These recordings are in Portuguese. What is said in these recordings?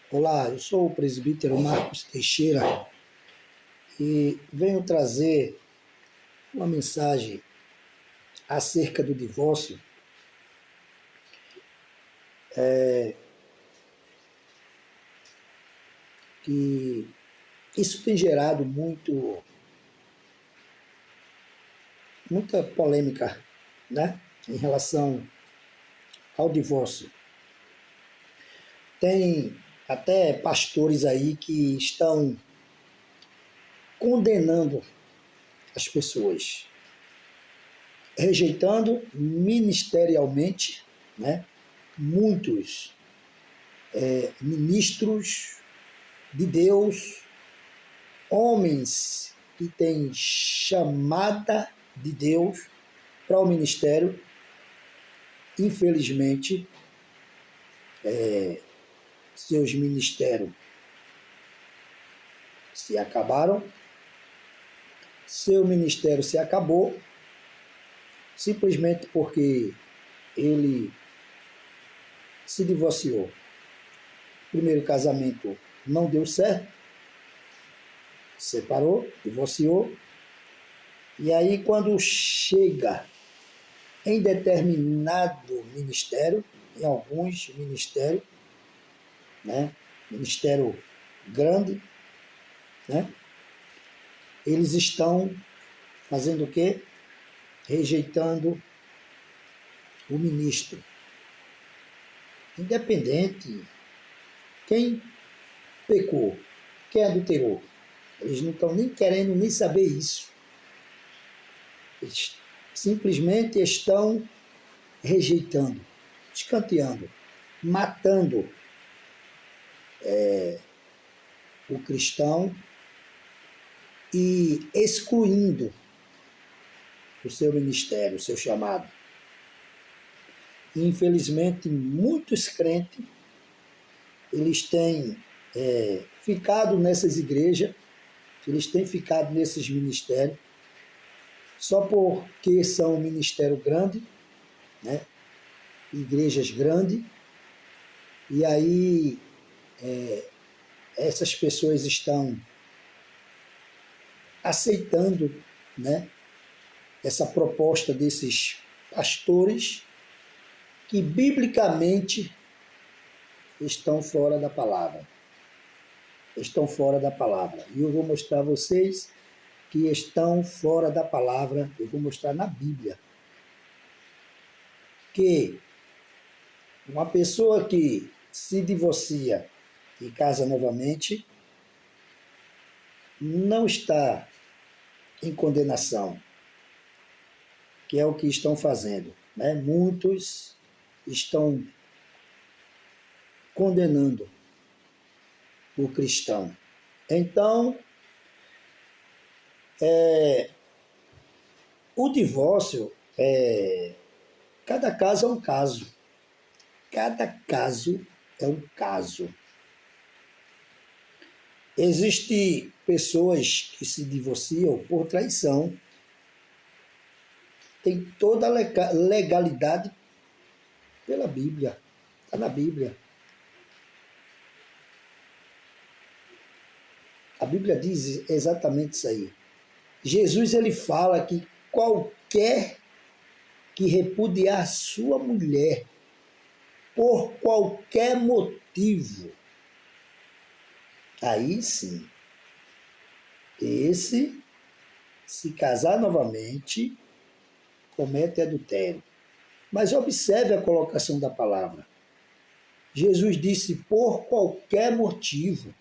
Olá, eu sou o presbítero Marcos Teixeira e venho trazer uma mensagem acerca do divórcio. Que isso tem gerado muita polêmica, né, em relação ao divórcio. Tem até pastores aí que estão condenando as pessoas, rejeitando ministerialmente, né, muitos ministros de Deus, homens que têm chamada de Deus para o ministério, infelizmente, seus ministérios se acabaram, seu ministério se acabou, simplesmente porque ele se divorciou. O primeiro casamento não deu certo, separou, divorciou, e aí quando chega em determinado ministério, em alguns ministérios, né, ministério grande, né, eles estão fazendo o quê? Rejeitando o ministro. Independente quem pecou, quem adulterou, eles não estão nem querendo nem saber isso. Eles simplesmente estão rejeitando, escanteando, matando o cristão e excluindo o seu ministério, o seu chamado. E, infelizmente, muitos crentes, eles têm ficado nessas igrejas, eles têm ficado nesses ministérios, só porque são um ministério grande, né? Igrejas grandes, e aí essas pessoas estão aceitando, né, essa proposta desses pastores que biblicamente estão fora da palavra. Estão fora da palavra. E eu vou mostrar a vocês que estão fora da palavra, eu vou mostrar na Bíblia. Que uma pessoa que se divorcia e casa novamente não está em condenação, que é o que estão fazendo, né? Muitos estão condenando o cristão. Então, o divórcio, cada caso é um caso. Cada caso é um caso. Existem pessoas que se divorciam por traição. Tem toda a legalidade pela Bíblia. Está na Bíblia. A Bíblia diz exatamente isso aí. Jesus, ele fala que qualquer que repudiar sua mulher por qualquer motivo, aí sim, esse, se casar novamente, comete adultério. Mas observe a colocação da palavra. Jesus disse por qualquer motivo.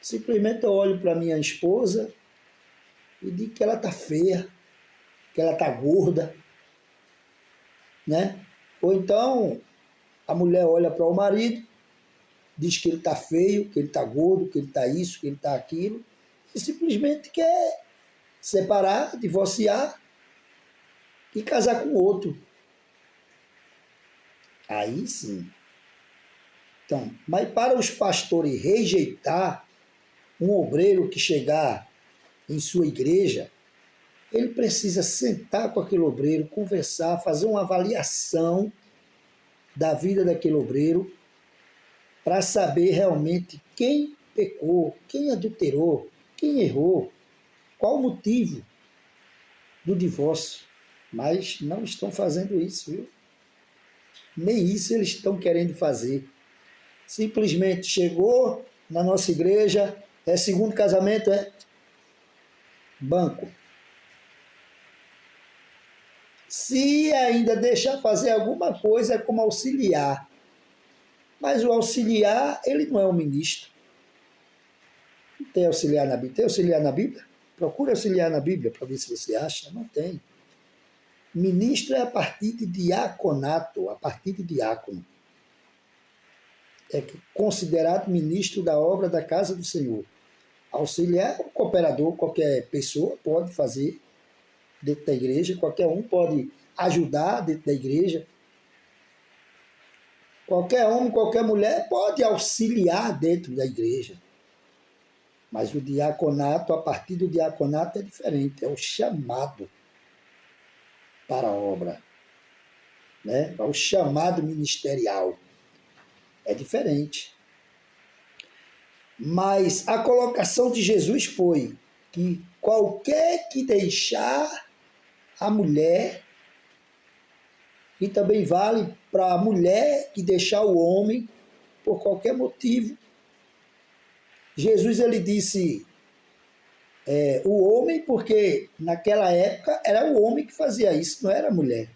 Simplesmente eu olho para minha esposa e digo que ela está feia, que ela está gorda, né? Ou então a mulher olha para o marido, diz que ele está feio, que ele está gordo, que ele está isso, que ele está aquilo, e simplesmente quer separar, divorciar e casar com outro. Aí sim. Então, mas para os pastores rejeitar um obreiro que chegar em sua igreja, ele precisa sentar com aquele obreiro, conversar, fazer uma avaliação da vida daquele obreiro, para saber realmente quem pecou, quem adulterou, quem errou, qual o motivo do divórcio. Mas não estão fazendo isso, viu? Nem isso eles estão querendo fazer. Simplesmente chegou na nossa igreja, é segundo casamento, é banco. Se ainda deixar fazer alguma coisa, é como auxiliar. Mas o auxiliar, ele não é um ministro. Não tem auxiliar na Bíblia. Tem auxiliar na Bíblia? Procure auxiliar na Bíblia para ver se você acha. Não tem. Ministro é a partir de diaconato, a partir de diácono. É considerado ministro da obra da casa do Senhor. Auxiliar, um cooperador, qualquer pessoa pode fazer dentro da igreja, qualquer um pode ajudar dentro da igreja. Qualquer homem, qualquer mulher pode auxiliar dentro da igreja. Mas o diaconato, a partir do diaconato, é diferente, é o chamado para a obra, né? É o chamado ministerial. É diferente. Mas a colocação de Jesus foi que qualquer que deixar a mulher, e também vale para a mulher que deixar o homem por qualquer motivo. Jesus ele disse o homem, porque naquela época era o homem que fazia isso, não era a mulher.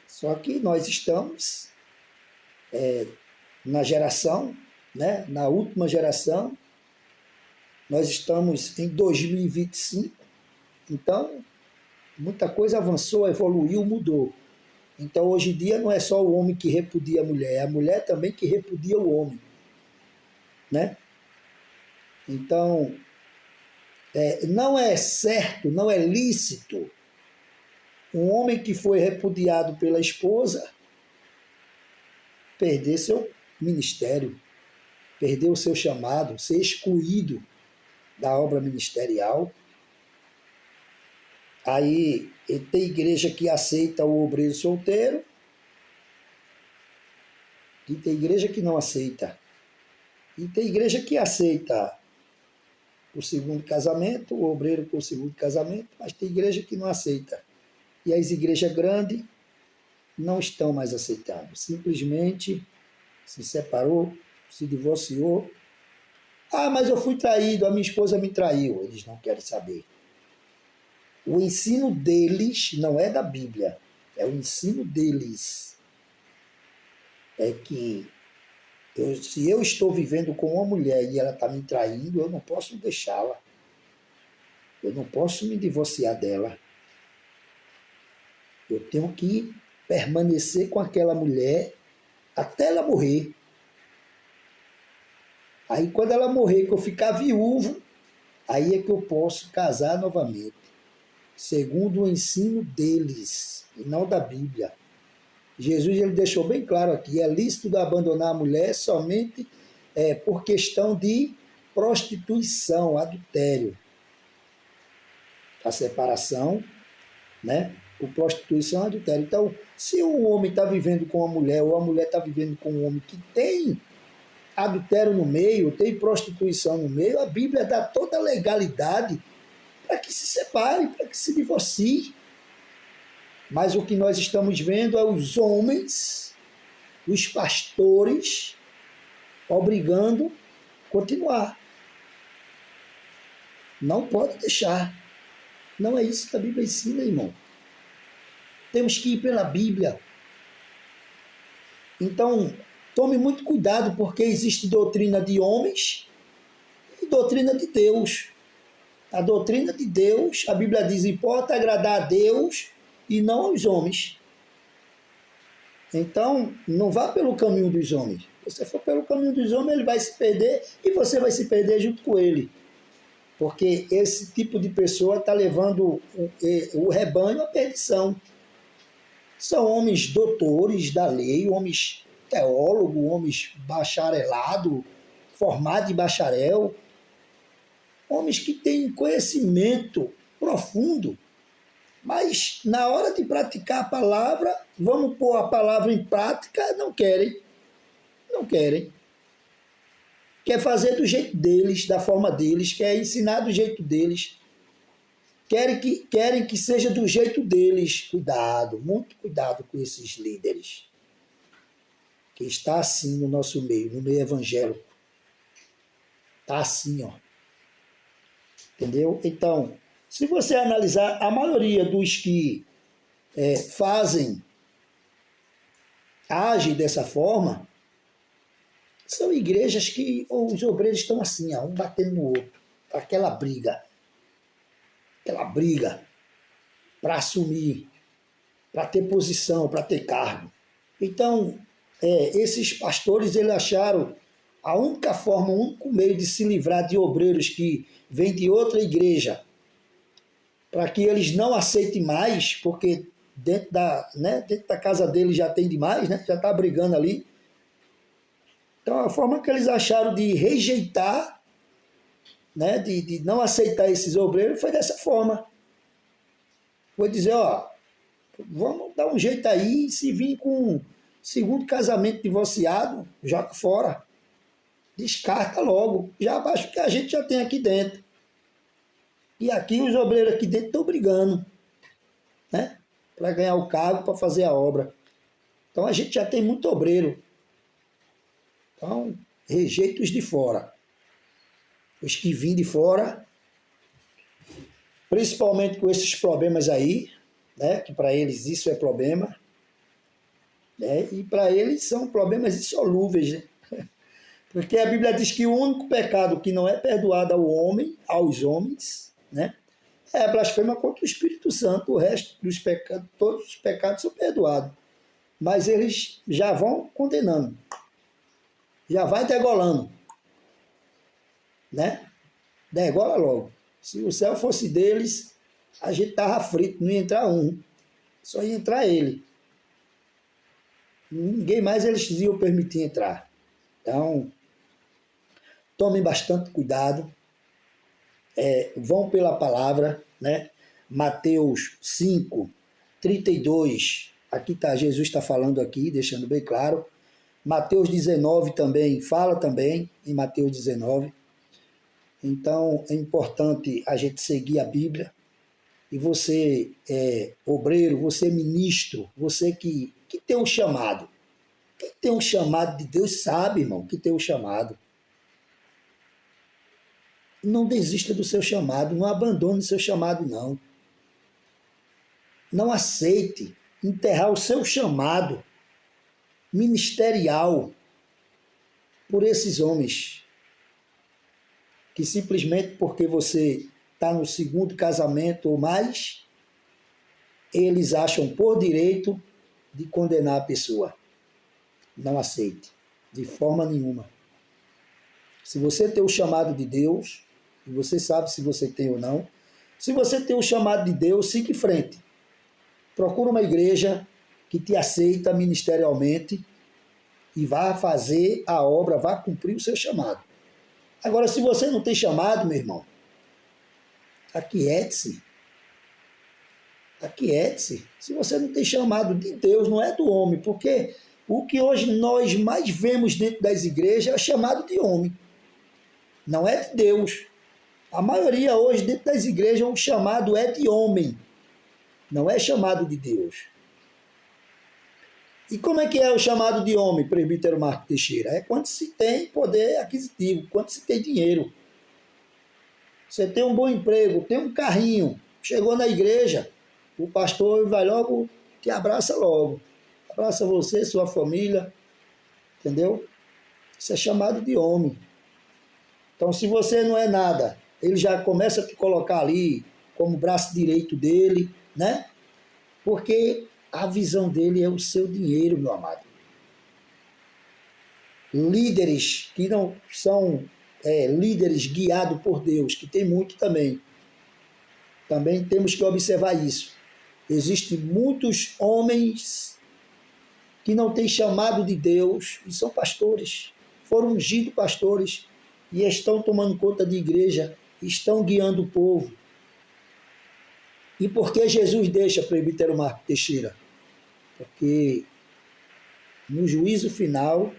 Só que nós estamos na geração, né, na última geração, nós estamos em 2025, então muita coisa avançou, evoluiu, mudou. Então hoje em dia não é só o homem que repudia a mulher, é a mulher também que repudia o homem, né? Então não é certo, não é lícito um homem que foi repudiado pela esposa perder seu ministério, perder o seu chamado, ser excluído da obra ministerial. Aí tem igreja que aceita o obreiro solteiro e tem igreja que não aceita. E tem igreja que aceita o segundo casamento, o obreiro com o segundo casamento, mas tem igreja que não aceita. E as igrejas grandes não estão mais aceitando. Simplesmente se separou, se divorciou. Ah, mas eu fui traído, a minha esposa me traiu. Eles não querem saber. O ensino deles não é da Bíblia, é o ensino deles. É que se eu estou vivendo com uma mulher e ela está me traindo, eu não posso deixá-la. Eu não posso me divorciar dela. Eu tenho que permanecer com aquela mulher até ela morrer. Aí quando ela morrer, que eu ficar viúvo, aí é que eu posso casar novamente. Segundo o ensino deles, e não da Bíblia. Jesus ele deixou bem claro aqui, é lícito abandonar a mulher somente por questão de prostituição, adultério. A separação, né? Por prostituição, adultério. Então, se um homem está vivendo com uma mulher, ou a mulher está vivendo com um homem que tem adultério no meio, tem prostituição no meio, a Bíblia dá toda a legalidade para que se separe, para que se divorcie. Mas o que nós estamos vendo é os homens, os pastores, obrigando a continuar. Não pode deixar. Não é isso que a Bíblia ensina, irmão. Temos que ir pela Bíblia. Então, tome muito cuidado, porque existe doutrina de homens e doutrina de Deus. A doutrina de Deus, a Bíblia diz, importa agradar a Deus e não aos homens. Então, não vá pelo caminho dos homens. Se você for pelo caminho dos homens, ele vai se perder e você vai se perder junto com ele. Porque esse tipo de pessoa está levando o rebanho à perdição. São homens doutores da lei, homens teólogos, homens bacharelados, formados de bacharel, homens que têm conhecimento profundo, mas na hora de praticar a palavra, vamos pôr a palavra em prática, não querem Não querem. Quer fazer do jeito deles, da forma deles, quer ensinar do jeito deles. Querem que seja do jeito deles. Cuidado, muito cuidado com esses líderes. Que está assim no nosso meio, no meio evangélico. Está assim, ó. Entendeu? Então, se você analisar, a maioria dos que agem dessa forma, são igrejas que os obreiros estão assim, ó, um batendo no outro. Aquela briga para assumir, para ter posição, para ter cargo. Então, esses pastores, eles acharam a única forma, o único meio de se livrar de obreiros que vêm de outra igreja, para que eles não aceitem mais, porque dentro da casa deles já tem demais, né? Já está brigando ali. Então, a forma que eles acharam de rejeitar, né? De não aceitar esses obreiros, foi dessa forma. Vou dizer, ó, vamos dar um jeito aí, se vir com segundo casamento divorciado, joga fora. Descarta logo. Já abaixo que a gente já tem aqui dentro. E aqui os obreiros aqui dentro estão brigando, né? Para ganhar o cargo, para fazer a obra. Então a gente já tem muito obreiro. Então, rejeita os de fora. Os que vêm de fora, principalmente com esses problemas aí, né? Que para eles isso é problema, né? E para eles são problemas insolúveis, né? Porque a Bíblia diz que o único pecado que não é perdoado ao homem, aos homens, né, é a blasfêmia contra o Espírito Santo. O resto dos pecados, todos os pecados são perdoados. Mas eles já vão condenando. Já vai degolando. Né? Degola logo. Se o céu fosse deles, a gente estava frito, não ia entrar um. Só ia entrar ele. Ninguém mais eles iam permitir entrar. Então, tomem bastante cuidado, vão pela palavra, né? Mateus 5, 32, aqui está, Jesus está falando aqui, deixando bem claro. Mateus 19 também, fala também em Mateus 19. Então, é importante a gente seguir a Bíblia. E você, obreiro, você ministro, você que tem um chamado. Quem tem um chamado de Deus sabe, irmão, que tem um chamado. Não desista do seu chamado, não abandone o seu chamado, não. Não aceite enterrar o seu chamado ministerial por esses homens que simplesmente porque você está no segundo casamento ou mais, eles acham por direito de condenar a pessoa. Não aceite, de forma nenhuma. Se você tem o chamado de Deus, e você sabe se você tem ou não, se você tem o chamado de Deus, siga em frente. Procura uma igreja que te aceita ministerialmente e vá fazer a obra, vá cumprir o seu chamado. Agora, se você não tem chamado, meu irmão, aquiete-se. Aquiete-se. Se você não tem chamado de Deus, não é do homem, porque o que hoje nós mais vemos dentro das igrejas é chamado de homem. Não é de Deus. A maioria hoje dentro das igrejas o chamado é de homem. Não é chamado de Deus. E como é que é o chamado de homem, presbítero Marco Teixeira? É quando se tem poder aquisitivo, quando se tem dinheiro. Você tem um bom emprego, tem um carrinho, chegou na igreja, o pastor vai logo, te abraça logo. Abraça você, sua família, entendeu? Isso é chamado de homem. Então, se você não é nada, ele já começa a te colocar ali como braço direito dele, né? Porque a visão dele é o seu dinheiro, meu amado. Líderes que não são líderes guiados por Deus, que tem muito também. Também temos que observar isso. Existem muitos homens que não têm chamado de Deus e são pastores, foram ungidos pastores e estão tomando conta de igreja, estão guiando o povo. E por que Jesus deixa, presbítero Marco Teixeira? Porque no juízo final,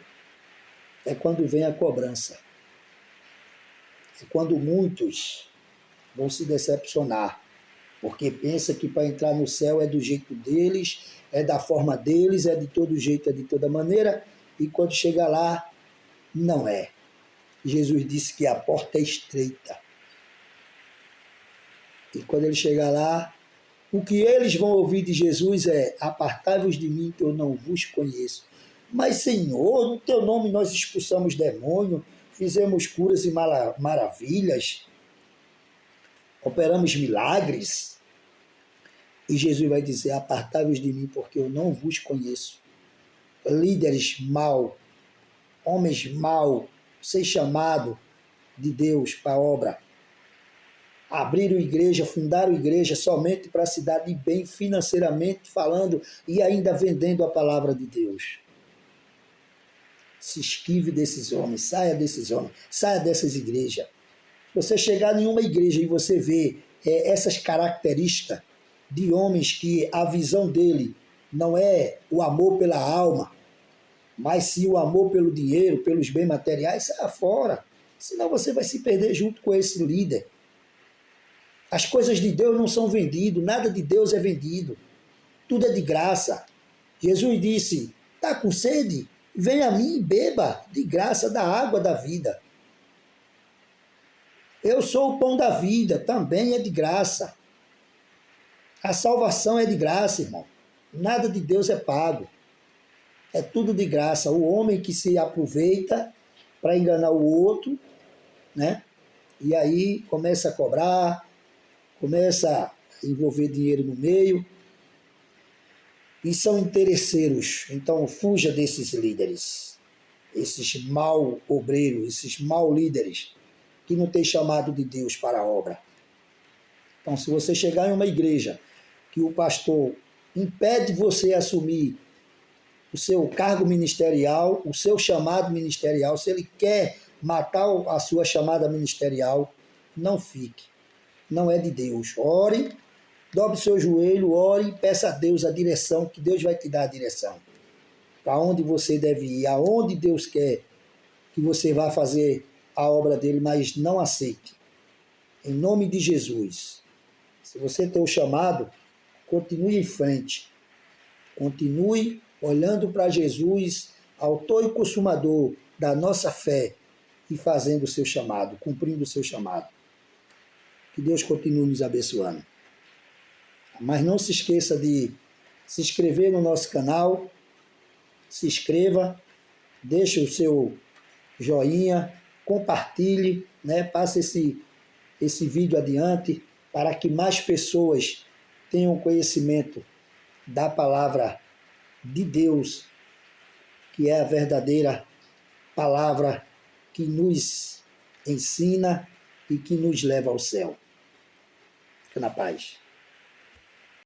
é quando vem a cobrança. É quando muitos vão se decepcionar, porque pensa que para entrar no céu é do jeito deles, é da forma deles, é de todo jeito, é de toda maneira, e quando chega lá, não é. Jesus disse que a porta é estreita. E quando ele chegar lá, o que eles vão ouvir de Jesus é: apartai-vos de mim, que eu não vos conheço. Mas, Senhor, no teu nome nós expulsamos demônio, fizemos curas e maravilhas, operamos milagres. E Jesus vai dizer: apartai-vos de mim, porque eu não vos conheço. Líderes mal, homens mal, ser chamado de Deus para a obra. Abriram igreja, fundaram igreja somente para se dar de bem financeiramente falando e ainda vendendo a palavra de Deus. Se esquive desses homens, saia desses homens, saia dessas igrejas. Você chegar em uma igreja e você vê essas características de homens que a visão dele não é o amor pela alma, mas sim o amor pelo dinheiro, pelos bens materiais, saia fora. Senão você vai se perder junto com esse líder. As coisas de Deus não são vendidas, nada de Deus é vendido. Tudo é de graça. Jesus disse: está com sede? Venha a mim e beba de graça da água da vida. Eu sou o pão da vida, também é de graça. A salvação é de graça, irmão. Nada de Deus é pago. É tudo de graça. O homem que se aproveita para enganar o outro, né? E aí começa a cobrar, começa a envolver dinheiro no meio, e são interesseiros. Então fuja desses líderes, esses mau obreiros, esses mau líderes, que não têm chamado de Deus para a obra. Então, se você chegar em uma igreja que o pastor impede você assumir o seu cargo ministerial, o seu chamado ministerial, se ele quer matar a sua chamada ministerial, não fique. Não é de Deus. Ore, dobre seu joelho, ore e peça a Deus a direção, que Deus vai te dar a direção. Para onde você deve ir, aonde Deus quer que você vá fazer a obra dele, mas não aceite. Em nome de Jesus. Se você tem o chamado, continue em frente. Continue olhando para Jesus, autor e consumador da nossa fé, e fazendo o seu chamado, cumprindo o seu chamado. Que Deus continue nos abençoando. Mas não se esqueça de se inscrever no nosso canal, se inscreva, deixe o seu joinha, compartilhe, né? Passe esse vídeo adiante para que mais pessoas tenham conhecimento da palavra de Deus, que é a verdadeira palavra que nos ensina e que nos leva ao céu. Fica na paz.